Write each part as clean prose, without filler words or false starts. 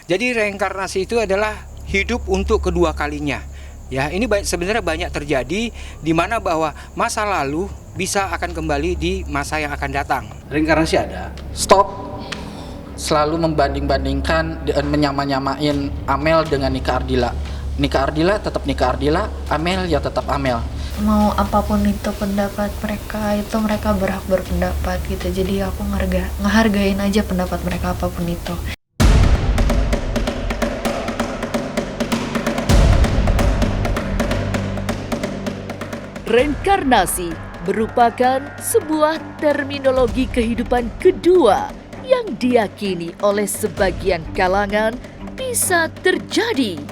Jadi reinkarnasi itu adalah hidup untuk kedua kalinya. Ya, ini sebenarnya banyak terjadi di mana bahwa masa lalu bisa akan kembali di masa yang akan datang. Reinkarnasi ada. Stop selalu membanding-bandingkan dan menyamain Amel dengan Nika Ardila. Nika Ardila tetap Nika Ardila, Amel ya tetap Amel. Mau apapun itu pendapat mereka, itu mereka berhak berpendapat gitu. Jadi aku ngehargain aja pendapat mereka apapun itu. Reinkarnasi merupakan sebuah terminologi kehidupan kedua yang diyakini oleh sebagian kalangan bisa terjadi.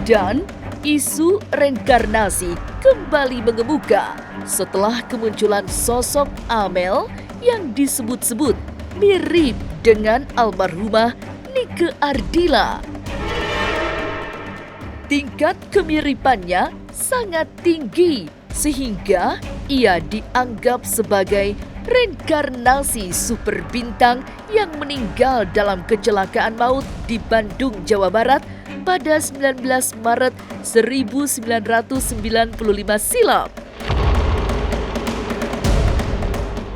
Dan isu reinkarnasi kembali mengemuka setelah kemunculan sosok Amel yang disebut-sebut mirip dengan almarhumah Nike Ardila. Tingkat kemiripannya sangat tinggi sehingga ia dianggap sebagai reinkarnasi super bintang yang meninggal dalam kecelakaan maut di Bandung, Jawa Barat pada 19 Maret 1995 silam.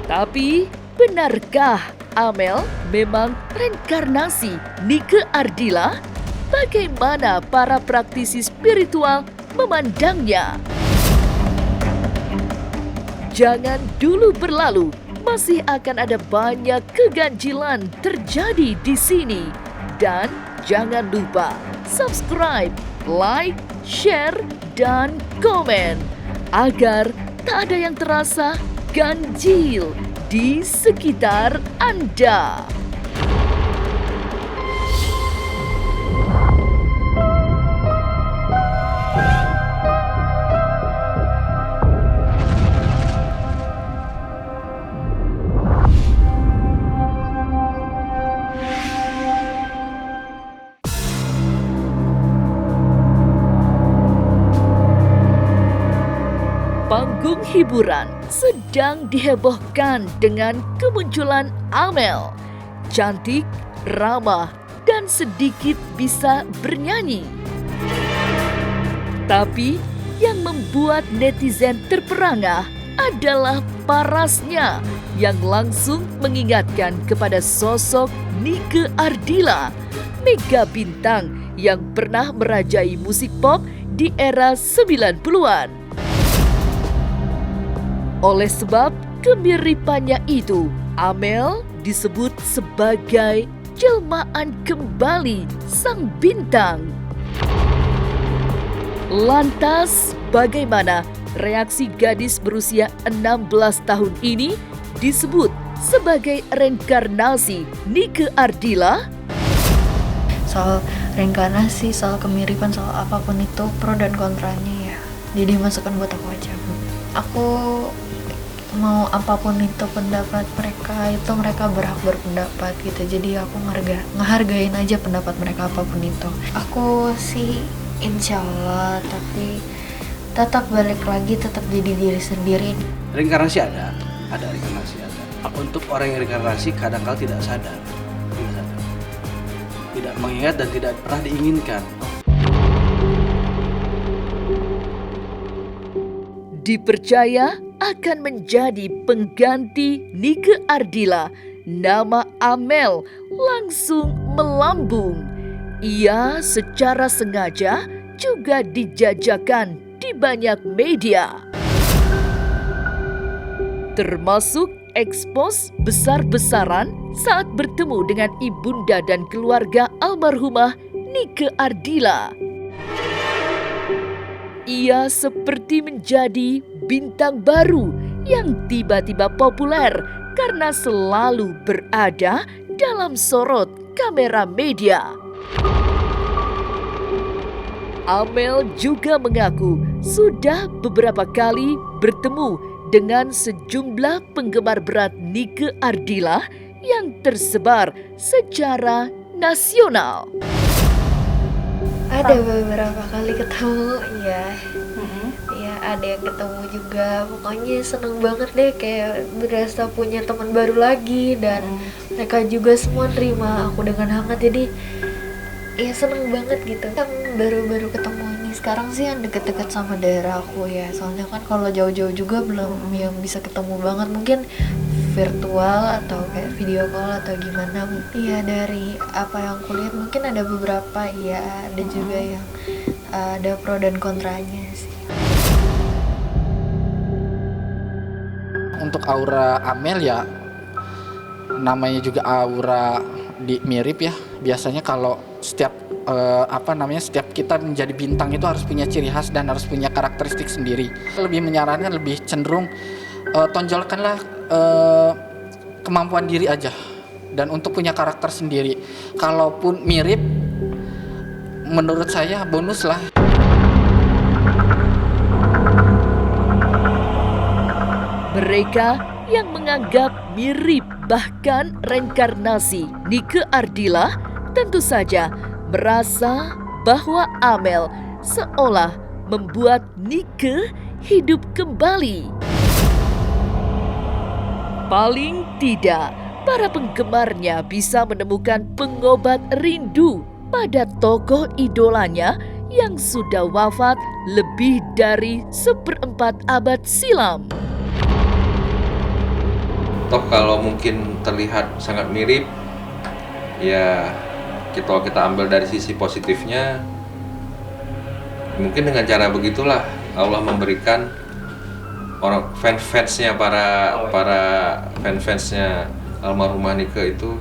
Tapi, benarkah Amel memang reinkarnasi Nike Ardila? Bagaimana para praktisi spiritual memandangnya? Jangan dulu berlalu, masih akan ada banyak keganjilan terjadi di sini. Dan jangan lupa subscribe, like, share, dan komen agar tak ada yang terasa ganjil di sekitar Anda. Panggung hiburan sedang dihebohkan dengan kemunculan Amel. Cantik, ramah, dan sedikit bisa bernyanyi. Tapi yang membuat netizen terperangah adalah parasnya yang langsung mengingatkan kepada sosok Nike Ardila, mega bintang yang pernah merajai musik pop di era 90-an. Oleh sebab kemiripannya itu, Amel disebut sebagai jelmaan kembali sang bintang. Lantas, bagaimana reaksi gadis berusia 16 tahun ini disebut sebagai reinkarnasi Nike Ardila? Soal reinkarnasi, soal kemiripan, soal apapun itu pro dan kontranya ya. Jadi masukan buat aku aja. Aku mau apapun itu pendapat mereka, itu mereka berhak berpendapat gitu. Jadi aku ngehargain aja pendapat mereka apapun itu. Aku sih insya Allah, tapi tetap balik lagi, tetap jadi diri sendiri. Reinkarnasi ada reinkarnasi ada. Untuk orang yang reinkarnasi kadang-kala tidak sadar, tidak mengingat dan tidak pernah diinginkan. Dipercaya akan menjadi pengganti Nike Ardila, nama Amel langsung melambung. Ia secara sengaja juga dijajakan di banyak media, termasuk ekspos besar-besaran saat bertemu dengan ibunda dan keluarga almarhumah Nike Ardila. Ia seperti menjadi bintang baru yang tiba-tiba populer karena selalu berada dalam sorot kamera media. Amel juga mengaku sudah beberapa kali bertemu dengan sejumlah penggemar berat Nike Ardila yang tersebar secara nasional. Ada beberapa kali ketemu, ya ada yang ketemu juga. Pokoknya seneng banget deh, kayak berasa punya teman baru lagi dan mereka juga semua nerima aku dengan hangat, jadi ya seneng banget gitu. Yang baru-baru ketemu ini sekarang sih yang deket-deket sama daerah aku ya, soalnya kan kalau jauh-jauh juga belum yang bisa ketemu banget, mungkin virtual atau kayak video call atau gimana. Iya, dari apa yang aku lihat mungkin ada beberapa ya, ada juga yang ada pro dan kontranya sih. Untuk aura Amel ya, namanya juga aura mirip ya. Biasanya kalau setiap setiap kita menjadi bintang itu harus punya ciri khas dan harus punya karakteristik sendiri. Lebih menyarankan, lebih cenderung tonjolkanlah kemampuan diri aja dan untuk punya karakter sendiri. Kalaupun mirip, menurut saya bonus lah. Mereka yang menganggap mirip bahkan reinkarnasi Nike Ardila tentu saja merasa bahwa Amel seolah membuat Nike hidup kembali. Paling tidak, para penggemarnya bisa menemukan pengobat rindu pada tokoh idolanya yang sudah wafat lebih dari 1/4 abad silam. Toh kalau mungkin terlihat sangat mirip, ya kalau kita ambil dari sisi positifnya, mungkin dengan cara begitulah Allah memberikan orang fansnya para fansnya almarhumah Nike itu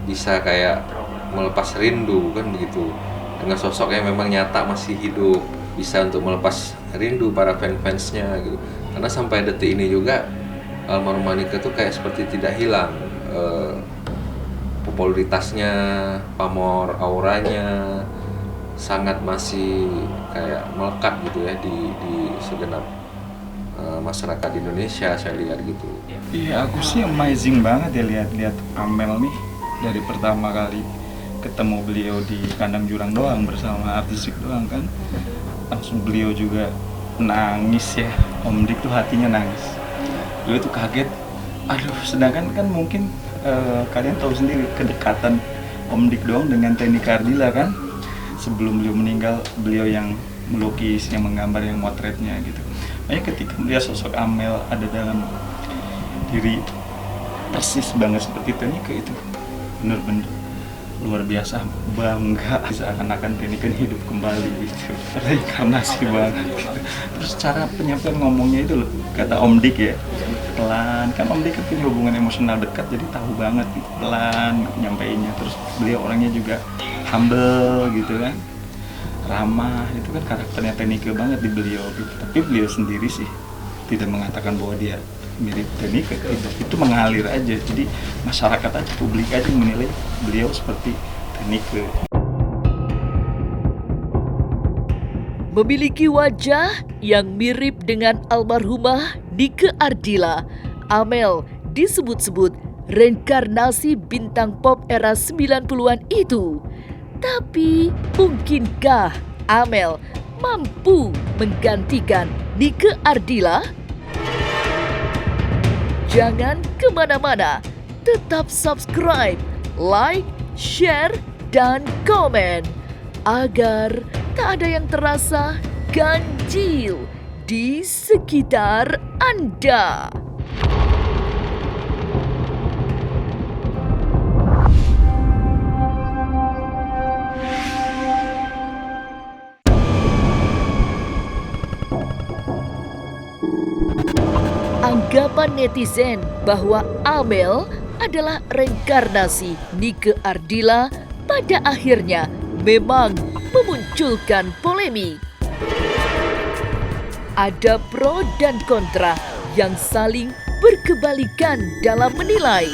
bisa kayak melepas rindu, kan begitu, dengan sosok yang memang nyata masih hidup, bisa untuk melepas rindu para fansnya gitu. Karena sampai detik ini juga almarhumah Nike tuh kayak seperti tidak hilang popularitasnya, pamor auranya sangat masih kayak melekat gitu ya di segenap masyarakat Indonesia, saya lihat gitu. Iya, aku sih amazing banget ya lihat Amel nih. Dari pertama kali ketemu beliau di kandang jurang doang bersama artistik doang kan, langsung beliau juga nangis ya. Om Dik tuh hatinya nangis. Beliau tuh kaget. Aduh, sedangkan kan mungkin kalian tahu sendiri kedekatan Om Dik doang dengan Nike Ardila kan. Sebelum beliau meninggal, beliau yang melukis, yang menggambar, yang motretnya gitu. Makanya ketika melihat sosok Amel ada dalam diri persis banget seperti Nike, itu bener-bener luar biasa, bangga, seakan-akan Nike hidup kembali gitu, reinkarnasi banget gitu. Terus cara penyampaian ngomongnya itu loh, kata Om Dik ya, pelan, kan Om Dik kan punya hubungan emosional dekat, jadi tahu banget gitu, pelan nyampeinnya. Terus beliau orangnya juga humble gitu kan, ramah, itu kan karakternya Nike banget di beliau gitu. Tapi beliau sendiri sih tidak mengatakan bahwa dia mirip Nike, itu mengalir aja. Jadi masyarakat aja, publik aja yang menilai beliau seperti Nike. Memiliki wajah yang mirip dengan almarhumah Nike Ardila, Amel disebut-sebut reinkarnasi bintang pop era 90-an itu. Tapi mungkinkah Amel mampu menggantikan Nike Ardila? Jangan kemana-mana, tetap subscribe, like, share, dan komen agar tak ada yang terasa ganjil di sekitar Anda. Anggapan netizen bahwa Amel adalah reinkarnasi Nike Ardila pada akhirnya memang memunculkan polemik. Ada pro dan kontra yang saling berkebalikan dalam menilai.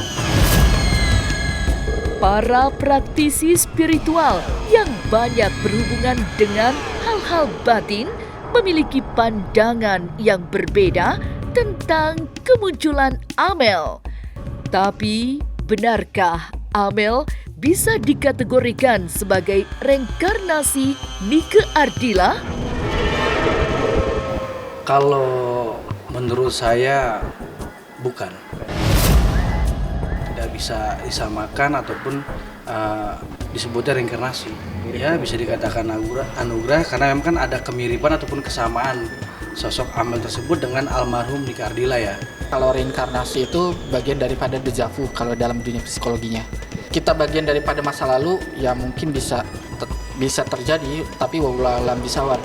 Para praktisi spiritual yang banyak berhubungan dengan hal-hal batin memiliki pandangan yang berbeda tentang kemunculan Amel. Tapi, benarkah Amel bisa dikategorikan sebagai reinkarnasi Nike Ardila? Kalau menurut saya bukan. Tidak bisa disamakan ataupun disebutnya reinkarnasi. Ya bisa dikatakan anugerah karena memang kan ada kemiripan ataupun kesamaan sosok Amel tersebut dengan almarhum Nika Ardila ya. Kalau reinkarnasi itu bagian daripada deja vu kalau dalam dunia psikologinya. Kita bagian daripada masa lalu ya mungkin bisa terjadi, tapi wallahu a'lam bishawab.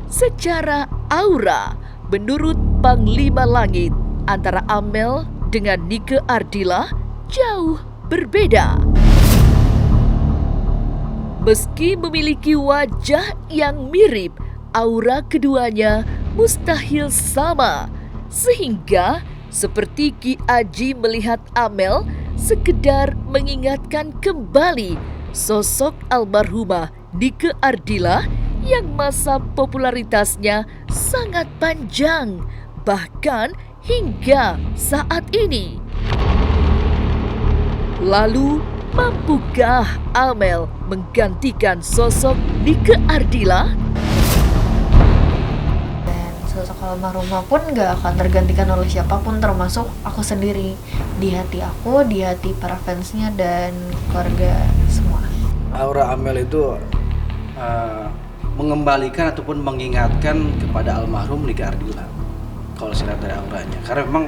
Secara aura, menurut Panglima Langit, antara Amel dengan Nike Ardila jauh berbeda. Meski memiliki wajah yang mirip, aura keduanya mustahil sama. Sehingga seperti Ki Aji melihat Amel sekedar mengingatkan kembali sosok almarhumah Nike Ardila yang masa popularitasnya sangat panjang, bahkan hingga saat ini. Lalu, mampukah Amel menggantikan sosok Nike Ardila? Dan sosok almarhumah pun gak akan tergantikan oleh siapapun, termasuk aku sendiri. Di hati aku, di hati para fansnya dan keluarga semua. Aura Amel itu mengembalikan ataupun mengingatkan kepada almarhum Nika Ardila kalau saya lihat dari auranya, karena memang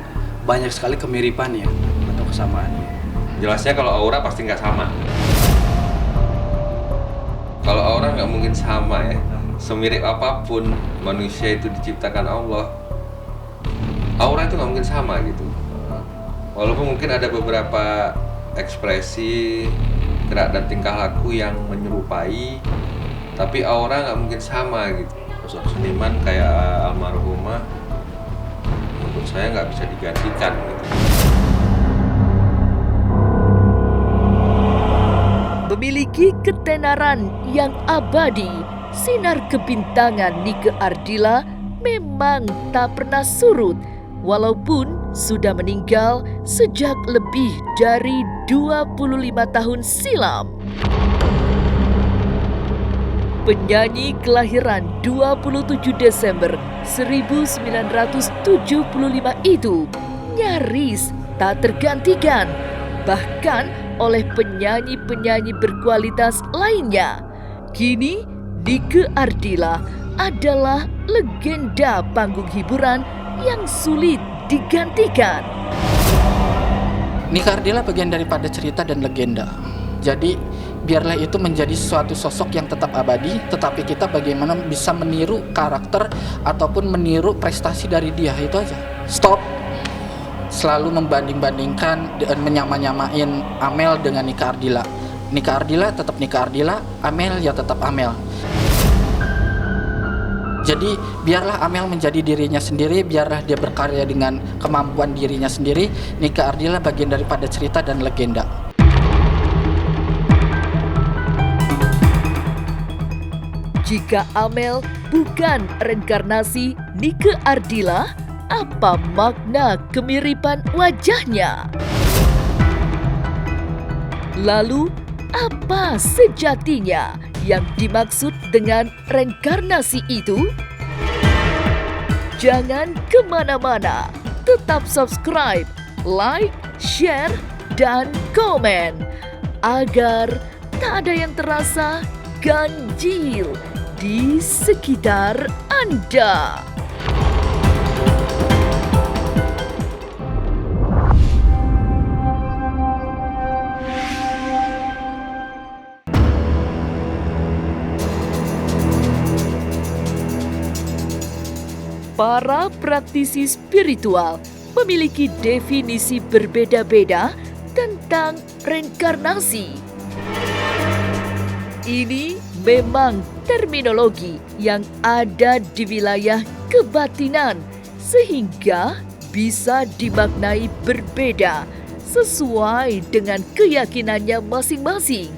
banyak sekali kemiripannya atau kesamaannya. Jelasnya kalau aura pasti nggak sama. Kalau aura nggak mungkin sama ya. Semirip apapun manusia itu diciptakan Allah, aura itu nggak mungkin sama gitu. Walaupun mungkin ada beberapa ekspresi, gerak dan tingkah laku yang menyerupai, tapi aura nggak mungkin sama gitu. Sosok seniman kayak almarhumah menurut saya nggak bisa digantikan gitu. Memiliki ketenaran yang abadi, sinar kebintangan Nike Ardila memang tak pernah surut walaupun sudah meninggal sejak lebih dari 25 tahun silam. Penyanyi kelahiran 27 Desember 1975 itu nyaris tak tergantikan, bahkan oleh penyanyi-penyanyi berkualitas lainnya. Kini, Nike Ardila adalah legenda panggung hiburan yang sulit digantikan. Nike Ardila bagian daripada cerita dan legenda. Jadi, biarlah itu menjadi suatu sosok yang tetap abadi, tetapi kita bagaimana bisa meniru karakter ataupun meniru prestasi dari dia, itu aja. Stop. Selalu membanding-bandingkan dan menyama-nyamain Amel dengan Nika Ardila. Nika Ardila tetap Nika Ardila, Amel ya tetap Amel. Jadi biarlah Amel menjadi dirinya sendiri, biarlah dia berkarya dengan kemampuan dirinya sendiri. Nika Ardila bagian daripada cerita dan legenda. Jika Amel bukan reinkarnasi Nike Ardila, apa makna kemiripan wajahnya? Lalu, apa sejatinya yang dimaksud dengan reinkarnasi itu? Jangan kemana-mana, tetap subscribe, like, share, dan komen agar tak ada yang terasa ganjil di sekitar Anda. Para praktisi spiritual memiliki definisi berbeda-beda tentang reinkarnasi. Ini memang terminologi yang ada di wilayah kebatinan, sehingga bisa dimaknai berbeda sesuai dengan keyakinannya masing-masing.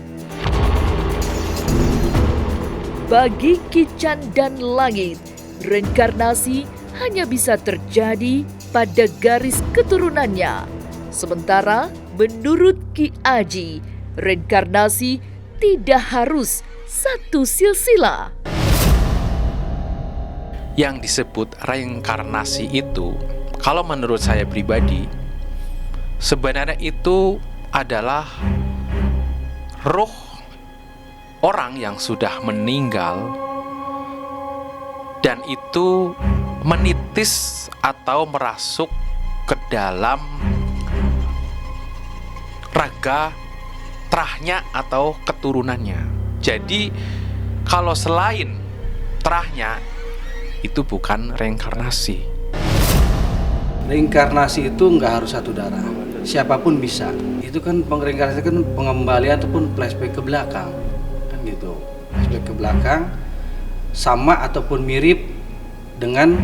Bagi Kican dan Langit, reinkarnasi hanya bisa terjadi pada garis keturunannya. Sementara menurut Ki Aji, reinkarnasi tidak harus satu silsilah. Yang disebut reinkarnasi itu, Kalau menurut saya pribadi, sebenarnya itu adalah roh orang yang sudah meninggal, dan itu menitis atau merasuk ke dalam raga terahnya atau keturunannya. Jadi kalau selain terahnya, itu bukan reinkarnasi. Reinkarnasi itu nggak harus satu darah, siapapun bisa. Itu kan reinkarnasi kan pengembalian ataupun flashback ke belakang, kan gitu. Flashback ke belakang sama ataupun mirip dengan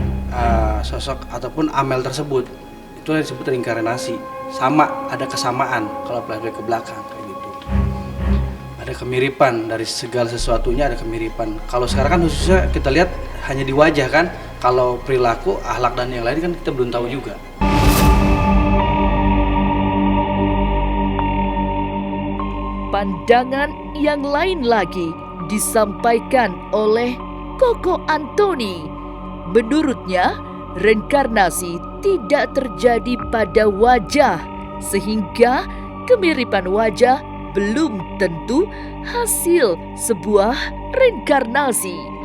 sosok ataupun amel tersebut. Itu yang disebut reinkarnasi. Sama, ada kesamaan kalau flashback ke belakang kayak gitu. Ada kemiripan dari segala sesuatunya, ada kemiripan. Kalau sekarang kan khususnya kita lihat hanya di wajah kan. Kalau perilaku, akhlak dan yang lain kan kita belum tahu juga. Pandangan yang lain lagi disampaikan oleh Koko Antoni. Menurutnya, reinkarnasi tidak terjadi pada wajah, sehingga kemiripan wajah belum tentu hasil sebuah reinkarnasi.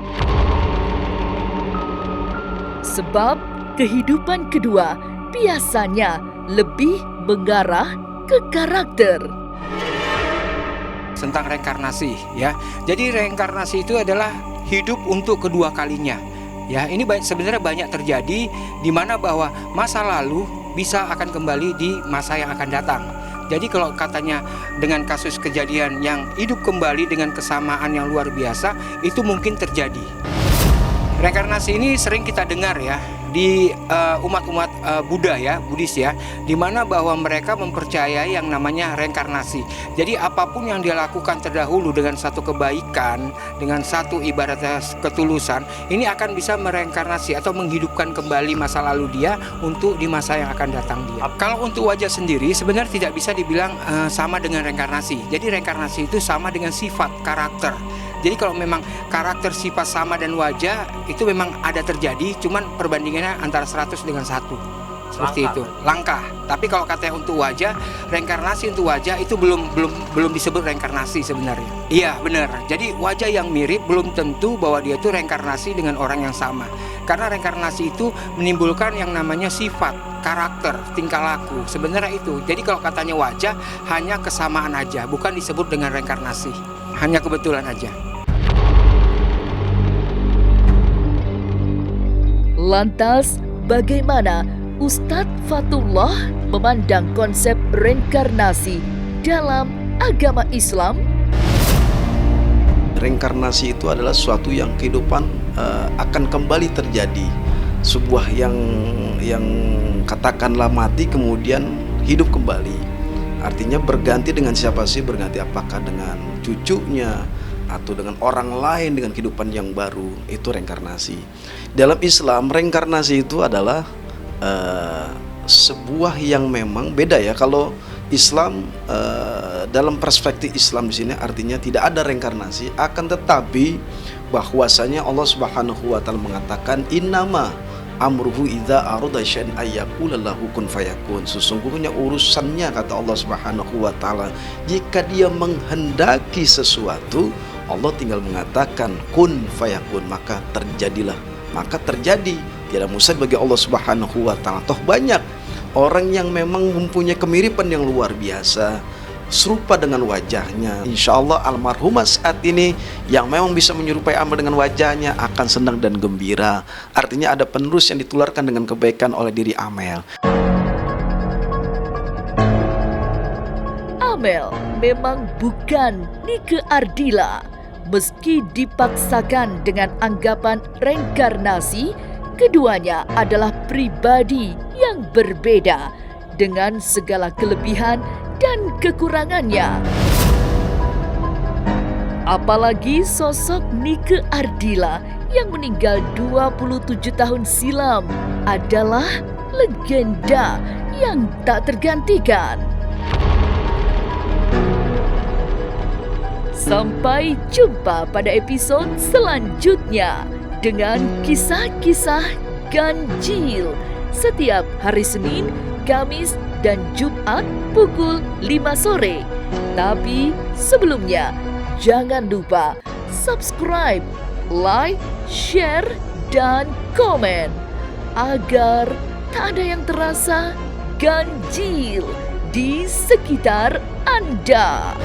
Sebab kehidupan kedua biasanya lebih mengarah ke karakter. Tentang reinkarnasi ya. Jadi reinkarnasi itu adalah hidup untuk kedua kalinya. Ya, ini sebenarnya banyak terjadi di mana bahwa masa lalu bisa akan kembali di masa yang akan datang. Jadi kalau katanya dengan kasus kejadian yang hidup kembali dengan kesamaan yang luar biasa, itu mungkin terjadi. Reinkarnasi ini sering kita dengar ya di umat-umat Buddha ya, Buddhis ya, di mana bahwa mereka mempercayai yang namanya reinkarnasi. Jadi apapun yang dia lakukan terdahulu dengan satu kebaikan, dengan satu ibaratnya ketulusan, ini akan bisa mereinkarnasi atau menghidupkan kembali masa lalu dia untuk di masa yang akan datang dia. Kalau untuk wajah sendiri sebenarnya tidak bisa dibilang sama dengan reinkarnasi. Jadi reinkarnasi itu sama dengan sifat, karakter. Jadi kalau memang karakter, sifat sama dan wajah itu memang ada terjadi, cuman perbandingannya antara 100 dengan 1. Seperti langka. Itu. Langka. Tapi kalau katanya untuk wajah, reinkarnasi untuk wajah itu belum disebut reinkarnasi sebenarnya. Iya, benar. Jadi wajah yang mirip belum tentu bahwa dia itu reinkarnasi dengan orang yang sama. Karena reinkarnasi itu menimbulkan yang namanya sifat, karakter, tingkah laku. Sebenarnya itu. Jadi kalau katanya wajah hanya kesamaan aja, bukan disebut dengan reinkarnasi. Hanya kebetulan aja. Lantas, bagaimana Ustadz Fatullah memandang konsep reinkarnasi dalam agama Islam? Reinkarnasi itu adalah suatu yang kehidupan akan kembali terjadi. Sebuah yang katakanlah mati kemudian hidup kembali. Artinya berganti dengan siapa sih? Berganti apakah dengan cucunya atau dengan orang lain dengan kehidupan yang baru. Itu reinkarnasi. Dalam Islam reinkarnasi itu adalah sebuah yang memang beda ya. Kalau Islam dalam perspektif Islam di sini artinya tidak ada reinkarnasi, akan tetapi bahwasanya Allah Subhanahu wa taala mengatakan innama amruhu idza arada syai'an ayyaqula lahu kun fayakun. Sesungguhnya urusannya, kata Allah Subhanahu wa taala, jika dia menghendaki sesuatu, Allah tinggal mengatakan kun fayakun, maka terjadilah, maka terjadi. Tidak mustahil bagi Allah Subhanahu wa taala. Toh banyak orang yang memang mempunyai kemiripan yang luar biasa, serupa dengan wajahnya. Insya Allah almarhumah saat ini yang memang bisa menyerupai Amel dengan wajahnya akan senang dan gembira. Artinya ada penerus yang ditularkan dengan kebaikan oleh diri Amel. Amel memang bukan Nike Ardila. Meski dipaksakan dengan anggapan reinkarnasi, keduanya adalah pribadi yang berbeda dengan segala kelebihan dan kekurangannya. Apalagi sosok Nike Ardila yang meninggal 27 tahun silam adalah legenda yang tak tergantikan. Sampai jumpa pada episode selanjutnya dengan kisah-kisah ganjil setiap hari Senin, Kamis, dan Jumat pukul 5 sore. Tapi sebelumnya, jangan lupa subscribe, like, share, dan komen agar tak ada yang terasa ganjil di sekitar Anda.